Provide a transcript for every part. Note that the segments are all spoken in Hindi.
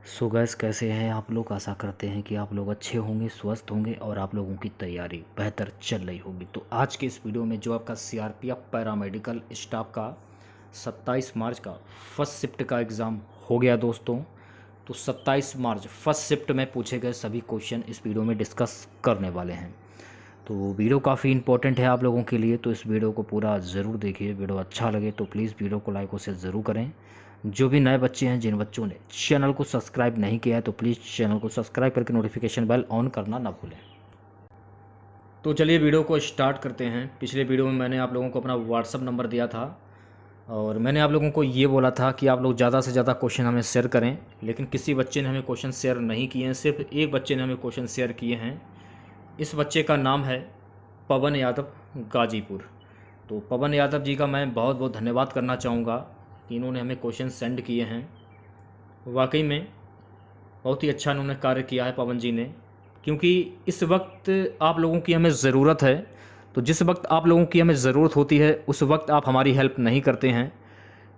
सो गैस, कैसे हैं आप लोग। आशा करते हैं कि आप लोग अच्छे होंगे, स्वस्थ होंगे और आप लोगों की तैयारी बेहतर चल रही होगी। तो आज के इस वीडियो में जो आपका सीआरपीएफ पैरामेडिकल स्टाफ का 27 मार्च का फर्स्ट शिफ्ट का एग्ज़ाम हो गया दोस्तों। तो 27 मार्च फर्स्ट शिफ्ट में पूछे गए सभी क्वेश्चन इस वीडियो में डिस्कस करने वाले हैं। तो वीडियो काफ़ी इंपॉर्टेंट है आप लोगों के लिए, तो इस वीडियो को पूरा ज़रूर देखिए। वीडियो अच्छा लगे तो प्लीज़ वीडियो को लाइक और शेयर ज़रूर करें। जो भी नए बच्चे हैं, जिन बच्चों ने चैनल को सब्सक्राइब नहीं किया है, तो प्लीज़ चैनल को सब्सक्राइब करके नोटिफिकेशन बेल ऑन करना ना भूलें। तो चलिए वीडियो को स्टार्ट करते हैं। पिछले वीडियो में मैंने आप लोगों को अपना व्हाट्सअप नंबर दिया था और मैंने आप लोगों को ये बोला था कि आप लोग ज़्यादा से ज़्यादा क्वेश्चन हमें शेयर करें, लेकिन किसी बच्चे ने हमें क्वेश्चन शेयर नहीं किए हैं। सिर्फ एक बच्चे ने हमें क्वेश्चन शेयर किए हैं। इस बच्चे का नाम है पवन यादव, गाजीपुर। तो पवन यादव जी का मैं बहुत बहुत धन्यवाद करना चाहूँगा कि इन्होंने हमें क्वेश्चन सेंड किए हैं। वाकई में बहुत ही अच्छा इन्होंने कार्य किया है पवन जी ने, क्योंकि इस वक्त आप लोगों की हमें ज़रूरत है। तो जिस वक्त आप लोगों की हमें ज़रूरत होती है उस वक्त आप हमारी हेल्प नहीं करते हैं,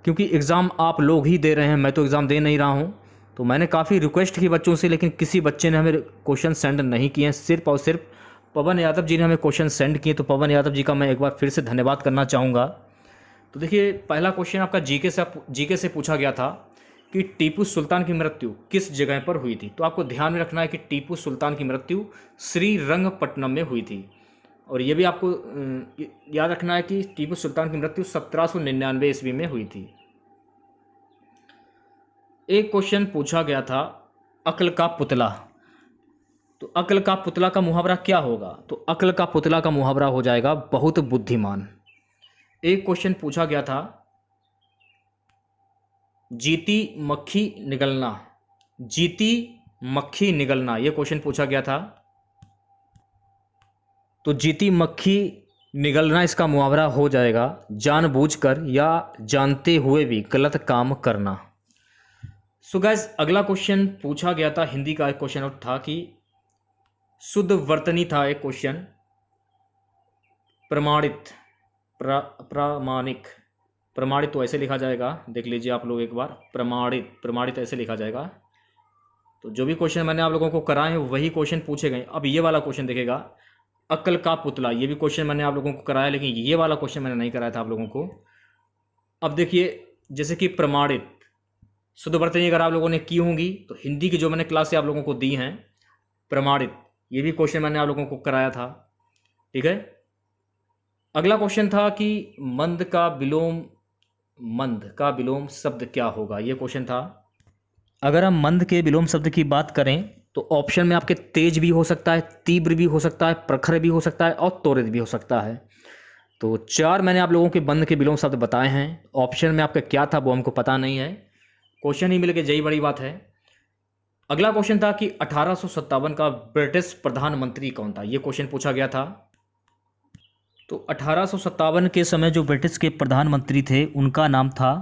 क्योंकि एग्ज़ाम आप लोग ही दे रहे हैं, मैं तो एग्ज़ाम दे नहीं रहा हूँ। तो मैंने काफ़ी रिक्वेस्ट की बच्चों से, लेकिन किसी बच्चे ने हमें क्वेश्चन सेंड नहीं किए हैं। सिर्फ और सिर्फ पवन यादव जी ने हमें क्वेश्चन सेंड किए। तो पवन यादव जी का मैं एक बार फिर से धन्यवाद करना चाहूँगा। तो देखिए, पहला क्वेश्चन आपका जीके से पूछा गया था कि टीपू सुल्तान की मृत्यु किस जगह पर हुई थी। तो आपको ध्यान में रखना है कि टीपू सुल्तान की मृत्यु श्रीरंगपट्टनम में हुई थी। और ये भी आपको याद रखना है कि टीपू सुल्तान की मृत्यु 1799 ईस्वी में हुई थी। एक क्वेश्चन पूछा गया था अक्ल का पुतला। तो अक्ल का पुतला का मुहावरा क्या होगा। तो अक्ल का पुतला का मुहावरा हो जाएगा बहुत बुद्धिमान। एक क्वेश्चन पूछा गया था जीती मक्खी निगलना। जीती मक्खी निगलना, यह क्वेश्चन पूछा गया था। तो जीती मक्खी निगलना इसका मुहावरा हो जाएगा जानबूझकर या जानते हुए भी गलत काम करना। सो गाइस, अगला क्वेश्चन पूछा गया था, हिंदी का एक क्वेश्चन था कि शुद्ध वर्तनी था एक क्वेश्चन। प्रमाणित, प्रामाणिक, प्रमाणित तो ऐसे लिखा जाएगा, देख लीजिए आप लोग एक बार। प्रमाणित, प्रमाणित ऐसे लिखा जाएगा। तो जो भी क्वेश्चन मैंने आप लोगों को कराए हैं वही क्वेश्चन पूछे गए। अब ये वाला क्वेश्चन देखेगा अक्ल का पुतला, ये भी क्वेश्चन मैंने आप लोगों को कराया, लेकिन ये वाला क्वेश्चन मैंने नहीं कराया था आप लोगों को। अब देखिए, जैसे कि प्रमाणित शुद्ध वर्तनी अगर आप लोगों ने की होंगी तो हिंदी की जो मैंने क्लास से आप लोगों को दी हैं, प्रमाणित, ये भी क्वेश्चन मैंने आप लोगों को कराया था। ठीक है। अगला क्वेश्चन था कि मंद का विलोम शब्द क्या होगा, ये क्वेश्चन था। अगर हम मंद के विलोम शब्द की बात करें तो ऑप्शन में आपके तेज भी हो सकता है, तीव्र भी हो सकता है, प्रखर भी हो सकता है और त्वरित भी हो सकता है। तो चार मैंने आप लोगों के मंद के विलोम शब्द बताए हैं। ऑप्शन में आपका क्या था वो हमको पता नहीं है, क्वेश्चन ही मिल गए, यही बड़ी बात है। अगला क्वेश्चन था कि 1857 का ब्रिटिश प्रधानमंत्री कौन था, ये क्वेश्चन पूछा गया था। तो 1857 के समय जो ब्रिटिश के प्रधानमंत्री थे उनका नाम था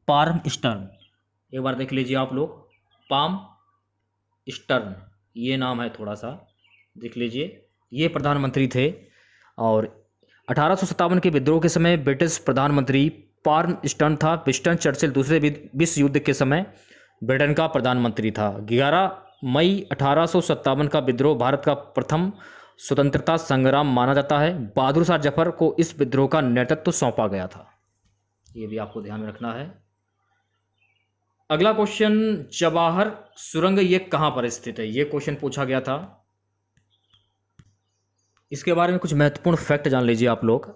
पार्म स्टर्न। एक बार देख लीजिए आप लोग, पाम स्टर्न ये नाम है, थोड़ा सा देख लीजिए, ये प्रधानमंत्री थे। और 1857 के विद्रोह के समय ब्रिटिश प्रधानमंत्री पार्म स्टर्न था। विंस्टन चर्चिल दूसरे विश्व युद्ध के समय ब्रिटेन का प्रधानमंत्री था। 11 मई 1857 का विद्रोह भारत का प्रथम स्वतंत्रता संग्राम माना जाता है। बहादुर शाह जफर को इस विद्रोह का नेतृत्व सौंपा गया था, ये भी आपको ध्यान में रखना है। अगला क्वेश्चन, जवाहर सुरंग ये कहां पर स्थित है, ये क्वेश्चन पूछा गया था। इसके बारे में कुछ महत्वपूर्ण फैक्ट जान लीजिए आप लोग।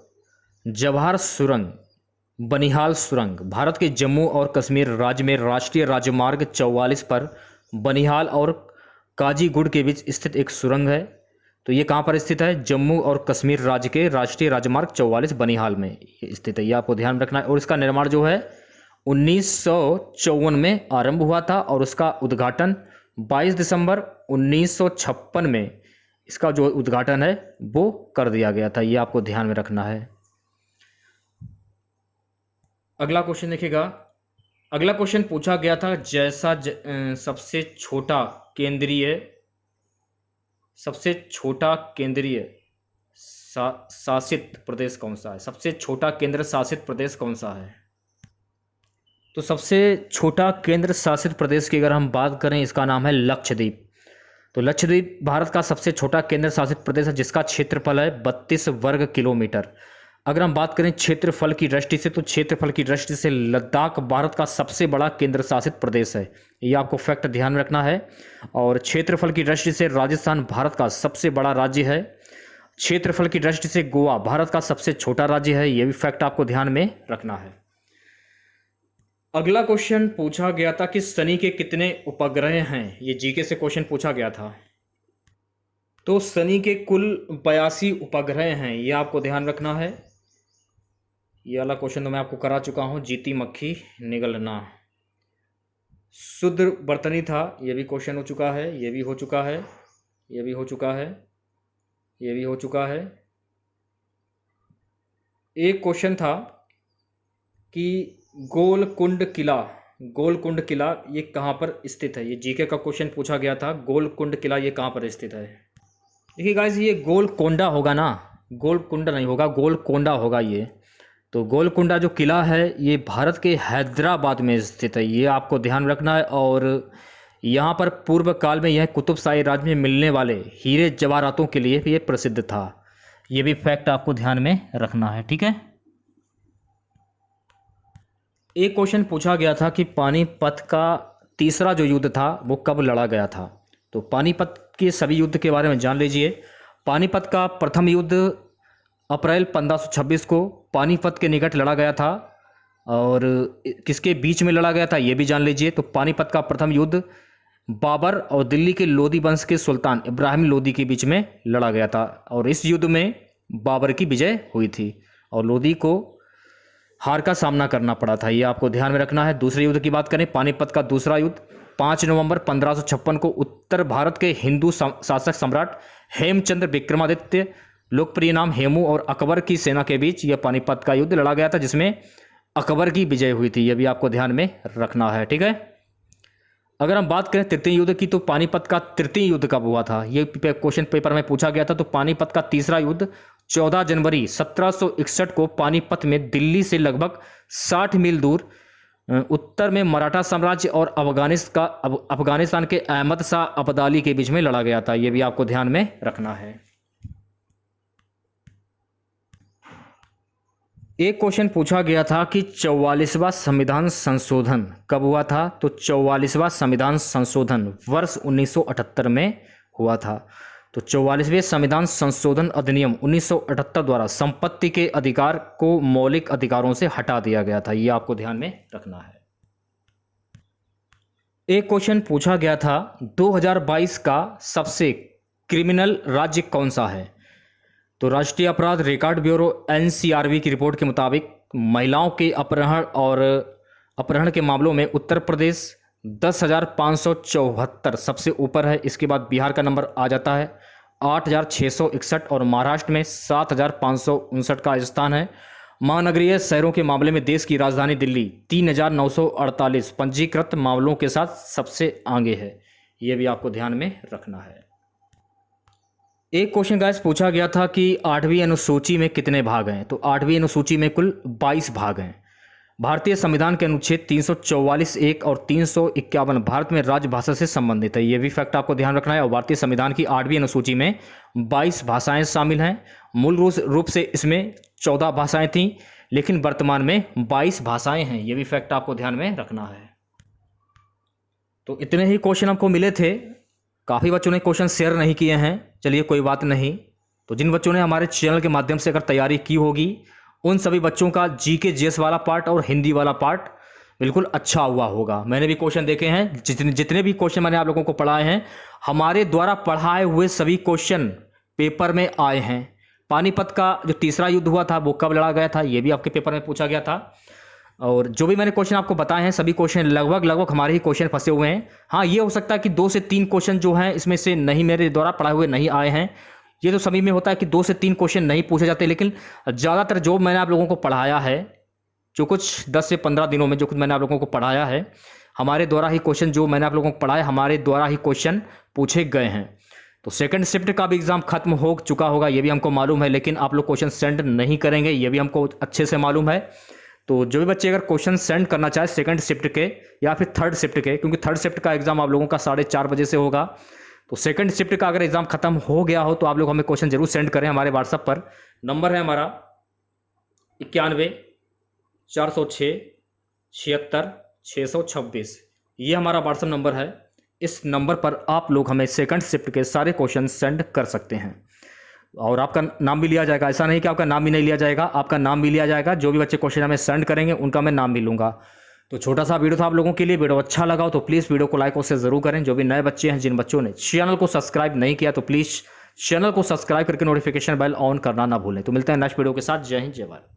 जवाहर सुरंग, बनिहाल सुरंग भारत के जम्मू और कश्मीर राज्य में राष्ट्रीय राजमार्ग 44 पर बनिहाल और काजीगुड़ के बीच स्थित एक सुरंग है। तो ये कहाँ पर स्थित है, जम्मू और कश्मीर राज्य के राष्ट्रीय राजमार्ग 44 बनिहाल में स्थित है, ये आपको ध्यान रखना है। और इसका निर्माण जो है 1954 में आरंभ हुआ था और उसका उद्घाटन 22 दिसंबर 1956 में इसका जो उद्घाटन है वो कर दिया गया था, ये आपको ध्यान में रखना है। अगला क्वेश्चन देखिएगा। अगला क्वेश्चन पूछा गया था सबसे छोटा केंद्रीय शासित प्रदेश कौन सा है, सबसे छोटा केंद्र शासित प्रदेश कौन सा है। तो सबसे छोटा केंद्र शासित प्रदेश की अगर हम बात करें, इसका नाम है लक्षद्वीप। तो लक्षद्वीप भारत का सबसे छोटा केंद्र शासित प्रदेश है, जिसका क्षेत्रफल है 32 वर्ग किलोमीटर। अगर हम बात करें क्षेत्रफल की दृष्टि से, तो क्षेत्रफल की दृष्टि से लद्दाख भारत का सबसे बड़ा केंद्र शासित प्रदेश है। ये आपको फैक्ट ध्यान में रखना है। और क्षेत्रफल की दृष्टि से राजस्थान भारत का सबसे बड़ा राज्य है। क्षेत्रफल की दृष्टि से गोवा भारत का सबसे छोटा राज्य है। यह भी फैक्ट आपको ध्यान में रखना है। अगला क्वेश्चन पूछा गया था कि शनि के कितने उपग्रह हैं। ये जीके से क्वेश्चन पूछा गया था। तो शनि के कुल 82 उपग्रह हैं, ये आपको ध्यान रखना है। ये वाला क्वेश्चन तो मैं आपको करा चुका हूं, जीती मक्खी निगलना। शुद्र बर्तनी था, ये भी क्वेश्चन हो चुका है, ये भी हो चुका है, ये भी हो चुका है, ये भी हो चुका है। एक क्वेश्चन था कि गोलकुंड किला ये कहाँ पर स्थित है। ये जीके का क्वेश्चन पूछा गया था, गोलकुंड किला ये कहाँ पर स्थित है। देखिए गाइस, ये गोलकोंडा होगा ना, गोलकुंड नहीं होगा, गोलकोंडा होगा ये। तो गोलकुंडा जो किला है ये भारत के हैदराबाद में स्थित है, ये आपको ध्यान रखना है। और यहाँ पर पूर्व काल में यह कुतुब शाही राज में मिलने वाले हीरे जवाहरातों के लिए ये प्रसिद्ध था। ये भी फैक्ट आपको ध्यान में रखना है, ठीक है। एक क्वेश्चन पूछा गया था कि पानीपत का तीसरा जो युद्ध था वो कब लड़ा गया था। तो पानीपत के सभी युद्ध के बारे में जान लीजिए। पानीपत का प्रथम युद्ध अप्रैल 1526 को पानीपत के निकट लड़ा गया था। और किसके बीच में लड़ा गया था ये भी जान लीजिए। तो पानीपत का प्रथम युद्ध बाबर और दिल्ली के लोदी वंश के सुल्तान इब्राहिम लोदी के बीच में लड़ा गया था। और इस युद्ध में बाबर की विजय हुई थी और लोदी को हार का सामना करना पड़ा था, ये आपको ध्यान में रखना है। दूसरे युद्ध की बात करें, पानीपत का दूसरा युद्ध 5 नवंबर 1556 को उत्तर भारत के हिंदू शासक सम्राट हेमचंद्र विक्रमादित्य, लोकप्रिय नाम हेमू, और अकबर की सेना के बीच यह पानीपत का युद्ध लड़ा गया था, जिसमें अकबर की विजय हुई थी। यह भी आपको ध्यान में रखना है, ठीक है। अगर हम बात करें तृतीय युद्ध की, तो पानीपत का तृतीय युद्ध कब हुआ था, ये क्वेश्चन पेपर में पूछा गया था। तो पानीपत का तीसरा युद्ध 14 जनवरी 1761 को पानीपत में दिल्ली से लगभग 60 मील दूर उत्तर में मराठा साम्राज्य और अफगानिस्तान के अहमद शाह अब्दाली के बीच में लड़ा गया था। यह भी आपको ध्यान में रखना है। एक क्वेश्चन पूछा गया था कि 44वां संविधान संशोधन कब हुआ था। तो 44वां संविधान संशोधन वर्ष 1978 में हुआ था। तो 44वें संविधान संशोधन अधिनियम 1978 द्वारा संपत्ति के अधिकार को मौलिक अधिकारों से हटा दिया गया था, ये आपको ध्यान में रखना है। एक क्वेश्चन पूछा गया था 2022 का सबसे क्रिमिनल राज्य कौन सा है। तो राष्ट्रीय अपराध रिकॉर्ड ब्यूरो NCRB की रिपोर्ट के मुताबिक महिलाओं के अपहरण के मामलों में उत्तर प्रदेश 10,574 सबसे ऊपर है। इसके बाद बिहार का नंबर आ जाता है 8,661 और महाराष्ट्र में 7,559 का स्थान है। महानगरीय शहरों के मामले में देश की राजधानी दिल्ली 3,948 पंजीकृत मामलों के साथ सबसे आगे है, ये भी आपको ध्यान में रखना है। एक क्वेश्चन गाइस पूछा गया था कि 8वीं अनुसूची में कितने भाग हैं। तो 8वीं अनुसूची में कुल 22 भाग हैं। भारतीय संविधान के अनुच्छेद 344(1) और 351 भारत में राजभाषा से संबंधित है, ये भी फैक्ट आपको ध्यान रखना है। और भारतीय संविधान की 8वीं अनुसूची में 22 भाषाएं शामिल हैं। मूल रूप से इसमें 14 भाषाएं थीं, लेकिन वर्तमान में 22 भाषाएं हैं, ये भी फैक्ट आपको ध्यान में रखना है। तो इतने ही क्वेश्चन हमको मिले थे। काफ़ी बच्चों ने क्वेश्चन शेयर नहीं किए हैं, चलिए कोई बात नहीं। तो जिन बच्चों ने हमारे चैनल के माध्यम से अगर तैयारी की होगी, उन सभी बच्चों का GK GS वाला पार्ट और हिंदी वाला पार्ट बिल्कुल अच्छा हुआ होगा। मैंने भी क्वेश्चन देखे हैं, जितने भी क्वेश्चन मैंने आप लोगों को पढ़ाए हैं, हमारे द्वारा पढ़ाए हुए सभी क्वेश्चन पेपर में आए हैं। पानीपत का जो तीसरा युद्ध हुआ था वो कब लड़ा गया था, ये भी आपके पेपर में पूछा गया था। और जो भी मैंने क्वेश्चन आपको बताए हैं, सभी क्वेश्चन लगभग हमारे ही क्वेश्चन फंसे हुए हैं। हाँ, ये हो सकता है कि 2 से 3 क्वेश्चन जो हैं इसमें से नहीं, मेरे द्वारा पढ़ाए हुए नहीं आए हैं। ये तो सभी में होता है कि 2 से 3 क्वेश्चन नहीं पूछे जाते, लेकिन ज़्यादातर जो मैंने आप लोगों को पढ़ाया है, जो कुछ 10 से 15 दिनों में जो कुछ मैंने आप लोगों को पढ़ाया है, हमारे द्वारा ही क्वेश्चन, जो मैंने आप लोगों को पढ़ाया, हमारे द्वारा ही क्वेश्चन पूछे गए हैं। तो सेकंड शिफ्ट का भी एग्ज़ाम खत्म हो चुका होगा, ये भी हमको मालूम है, लेकिन आप लोग क्वेश्चन सेंड नहीं करेंगे, ये भी हमको अच्छे से मालूम है। तो जो भी बच्चे अगर क्वेश्चन सेंड करना चाहे सेकंड शिफ्ट के या फिर थर्ड शिफ्ट के, क्योंकि थर्ड शिफ्ट का एग्जाम आप लोगों का 4:30 बजे से होगा, तो सेकंड शिफ्ट का अगर एग्जाम खत्म हो गया हो तो आप लोग हमें क्वेश्चन जरूर सेंड करें हमारे व्हाट्सएप पर। नंबर है हमारा 91-406-76-626, ये हमारा व्हाट्सएप नंबर है। इस नंबर पर आप लोग हमें सेकंड शिफ्ट के सारे क्वेश्चन सेंड कर सकते हैं और आपका नाम भी लिया जाएगा। ऐसा नहीं कि आपका नाम भी नहीं लिया जाएगा, आपका नाम भी लिया जाएगा। जो भी बच्चे क्वेश्चन हमें सेंड करेंगे उनका मैं नाम भी लूँगा। तो छोटा सा वीडियो था आप लोगों के लिए। वीडियो अच्छा लगा हो तो प्लीज़ वीडियो को लाइक और शेयर जरूर करें। जो भी नए बच्चे हैं, जिन बच्चों ने चैनल को सब्सक्राइब नहीं किया, तो प्लीज़ चैनल को सब्सक्राइब करके नोटिफिकेशन बेल ऑन करना ना भूलें। तो मिलते हैं नेक्स्ट वीडियो के साथ। जय हिंद, जय भारत।